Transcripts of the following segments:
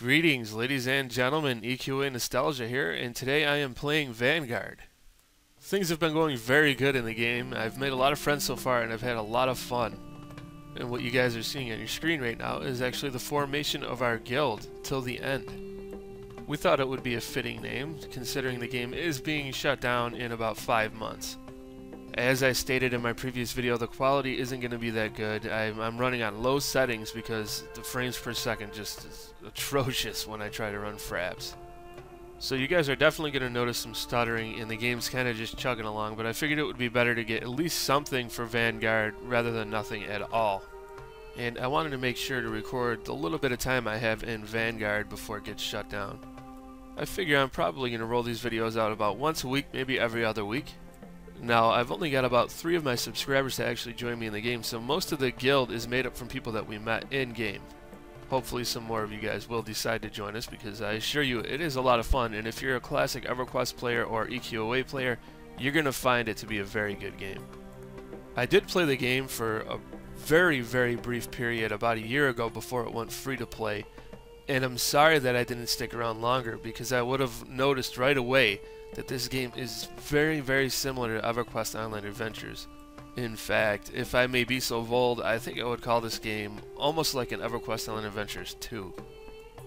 Greetings, ladies and gentlemen, EQA Nostalgia here, and today I am playing Vanguard. Things have been going very good in the game. I've made a lot of friends so far, and I've had a lot of fun. And what you guys are seeing on your screen right now is actually the formation of our guild till the end. We thought it would be a fitting name, considering the game is being shut down in about 5 months. As I stated in my previous video, the quality isn't going to be that good. I'm running on low settings because the frames per second just is atrocious when I try to run fraps. So you guys are definitely going to notice some stuttering and the game's kind of just chugging along, but I figured it would be better to get at least something for Vanguard rather than nothing at all. And I wanted to make sure to record the little bit of time I have in Vanguard before it gets shut down. I figure I'm probably going to roll these videos out about once a week, maybe every other week. Now, I've only got about 3 of my subscribers to actually join me in the game, so most of the guild is made up from people that we met in-game. Hopefully some more of you guys will decide to join us, because I assure you it is a lot of fun, and if you're a classic EverQuest player or EQOA player, you're going to find it to be a very good game. I did play the game for a very, very brief period about a year ago before it went free to play, and I'm sorry that I didn't stick around longer, because I would have noticed right away that this game is very, very similar to EverQuest Online Adventures. In fact, if I may be so bold, I think I would call this game almost like an EverQuest Online Adventures 2.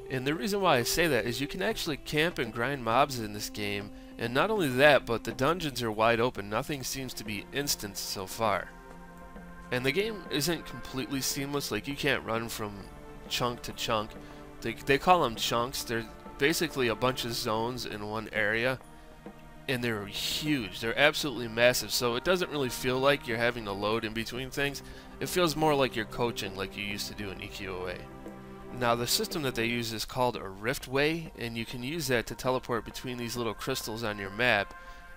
And the reason why I say that is you can actually camp and grind mobs in this game, and not only that, but the dungeons are wide open. Nothing seems to be instanced so far. And the game isn't completely seamless, like you can't run from chunk to chunk. They call them chunks. They're basically a bunch of zones in one area. And they're huge. They're absolutely massive, so it doesn't really feel like you're having to load in between things. It feels more like you're coaching like you used to do in EQOA. Now, the system that they use is called a riftway, and you can use that to teleport between these little crystals on your map,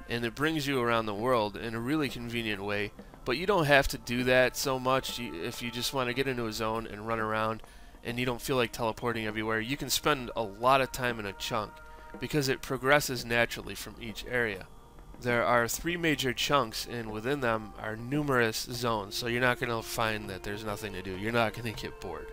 and it brings you around the world in a really convenient way. But you don't have to do that so much. If you just want to get into a zone and run around and you don't feel like teleporting everywhere, you can spend a lot of time in a chunk, because it progresses naturally from each area. There are 3 major chunks, and within them are numerous zones, so you're not going to find that there's nothing to do. You're not going to get bored.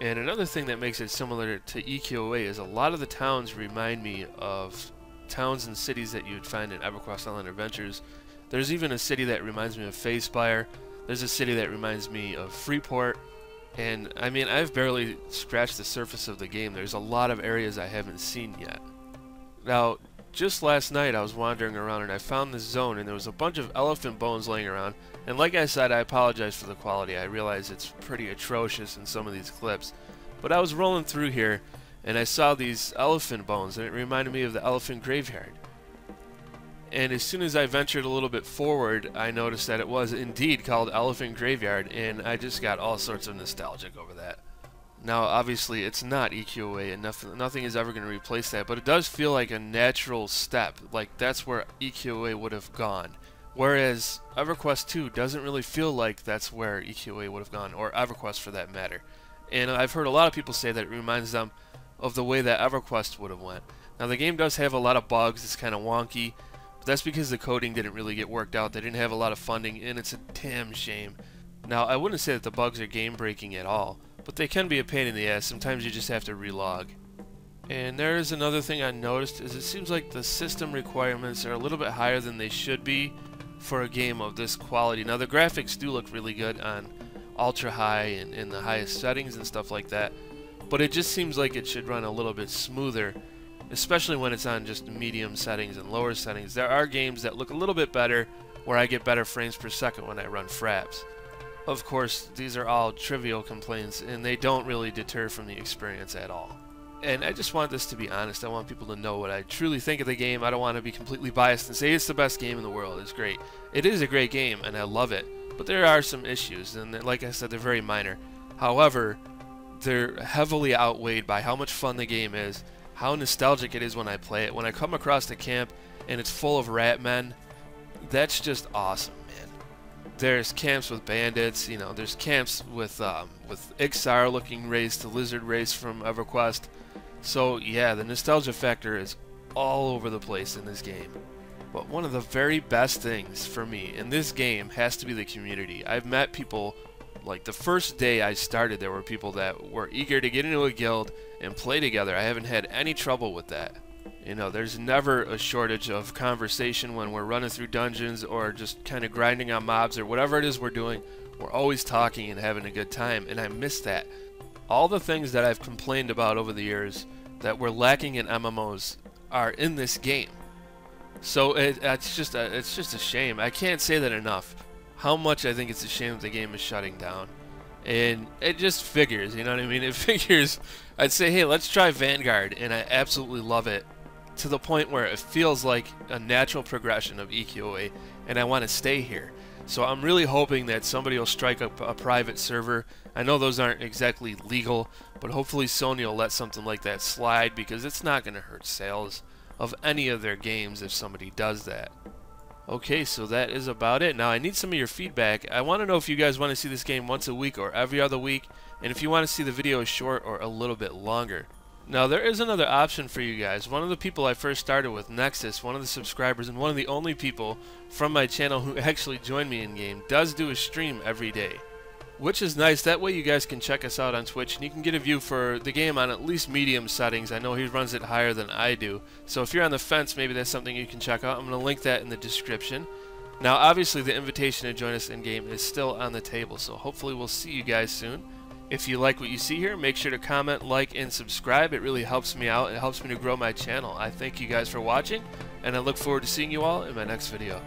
And another thing that makes it similar to EQOA is a lot of the towns remind me of towns and cities that you'd find in EverQuest Online Adventures. There's even a city that reminds me of Facespire. There's a city that reminds me of Freeport. And I mean, I've barely scratched the surface of the game. There's a lot of areas I haven't seen yet. Now, just last night I was wandering around and I found this zone, and there was a bunch of elephant bones laying around. And like I said, I apologize for the quality. I realize it's pretty atrocious in some of these clips. But I was rolling through here and I saw these elephant bones, and it reminded me of the elephant graveyard. And as soon as I ventured a little bit forward, I noticed that it was indeed called Elephant Graveyard, and I just got all sorts of nostalgic over that. Now, obviously, it's not EQOA, and nothing is ever going to replace that, but it does feel like a natural step. Like, that's where EQOA would have gone. Whereas EverQuest 2 doesn't really feel like that's where EQOA would have gone, or EverQuest for that matter. And I've heard a lot of people say that it reminds them of the way that EverQuest would have went. Now, the game does have a lot of bugs. It's kind of wonky, but that's because the coding didn't really get worked out. They didn't have a lot of funding, and it's a damn shame. Now, I wouldn't say that the bugs are game-breaking at all, but they can be a pain in the ass. Sometimes you just have to relog. And there is another thing I noticed, is it seems like the system requirements are a little bit higher than they should be for a game of this quality. Now, the graphics do look really good on ultra high and in the highest settings and stuff like that, but it just seems like it should run a little bit smoother, especially when it's on just medium settings and lower settings. There are games that look a little bit better where I get better frames per second when I run fraps. Of course, these are all trivial complaints, and they don't really deter from the experience at all. And I just want this to be honest. I want people to know what I truly think of the game. I don't want to be completely biased and say it's the best game in the world. It's great. It is a great game, and I love it. But there are some issues, and like I said, they're very minor. However, they're heavily outweighed by how much fun the game is, how nostalgic it is when I play it. When I come across the camp and it's full of rat men, that's just awesome. There's camps with bandits, you know, there's camps with Ixar looking race, the lizard race from EverQuest. So yeah, the nostalgia factor is all over the place in this game. But one of the very best things for me in this game has to be the community. I've met people Like the first day I started, there were people that were eager to get into a guild and play together. I haven't had any trouble with that. You know, there's never a shortage of conversation when we're running through dungeons or just kind of grinding on mobs or whatever it is we're doing. We're always talking and having a good time, and I miss that. All the things that I've complained about over the years that were lacking in MMOs are in this game. So it's just a shame. I can't say that enough. How much I think it's a shame that the game is shutting down. And it just figures, you know what I mean? It figures. I'd say, hey, let's try Vanguard, and I absolutely love it to the point where it feels like a natural progression of EQA, and I want to stay here. So I'm really hoping that somebody will strike up a private server. I know those aren't exactly legal, but hopefully Sony will let something like that slide, because it's not going to hurt sales of any of their games if somebody does that. Okay, so that is about it. Now I need some of your feedback. I want to know if you guys want to see this game once a week or every other week, and if you want to see the videos short or a little bit longer. Now there is another option for you guys. One of the people I first started with, Nexus, one of the subscribers and one of the only people from my channel who actually joined me in game, does do a stream every day, which is nice. That way you guys can check us out on Twitch and you can get a view for the game on at least medium settings. I know he runs it higher than I do, so if you're on the fence, maybe that's something you can check out. I'm going to link that in the description. Now obviously the invitation to join us in game is still on the table, so hopefully we'll see you guys soon. If you like what you see here, make sure to comment, like, and subscribe. It really helps me out. It helps me to grow my channel. I thank you guys for watching, and I look forward to seeing you all in my next video.